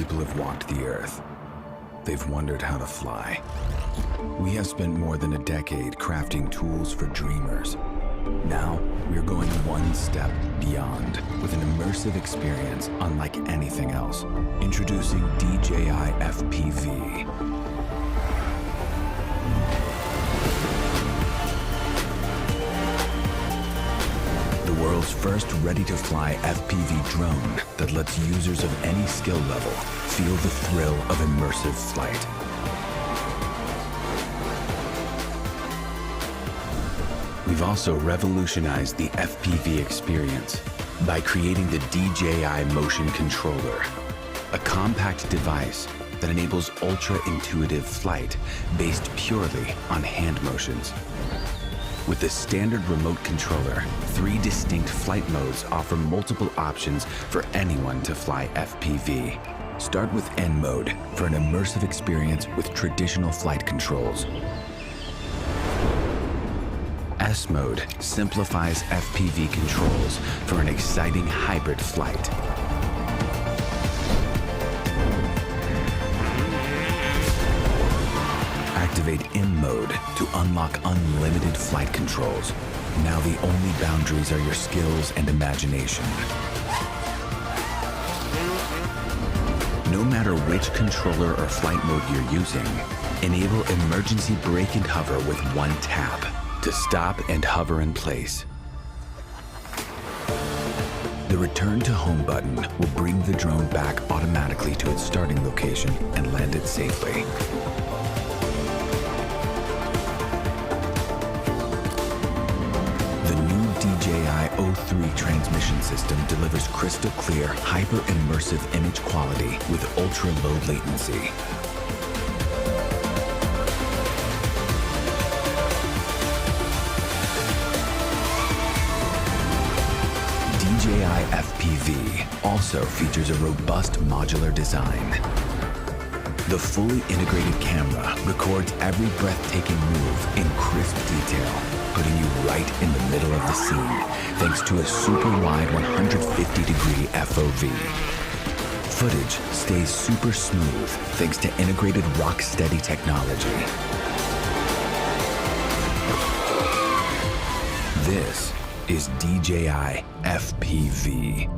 people have walked the earth. They've wondered how to fly. We have spent more than a decade crafting tools for dreamers. Now, we're going one step beyond with an immersive experience unlike anything else. Introducing DJI FPV. The world's first ready-to-fly FPV drone that lets users of any skill level feel the thrill of immersive flight. We've also revolutionized the FPV experience by creating the DJI Motion Controller, a compact device that enables ultra-intuitive flight based purely on hand motions. With the standard remote controller, 3 distinct flight modes offer multiple options for anyone to fly FPV. Start with N mode for an immersive experience with traditional flight controls. S mode simplifies FPV controls for an exciting hybrid flight. Activate M mode to unlock unlimited flight controls. Now the only boundaries are your skills and imagination. No matter which controller or flight mode you're using, enable emergency brake and hover with one tap to stop and hover in place. The Return to Home button will bring the drone back automatically to its starting location and land it safely. The new DJI O3 transmission system delivers crystal clear, hyper-immersive image quality with ultra-low latency. DJI FPV also features a robust modular design. The fully integrated camera records every breathtaking move in crisp detail, putting you right in the middle of the scene thanks to a super wide 150-degree FOV. Footage stays super smooth thanks to integrated rock-steady technology. This is DJI FPV.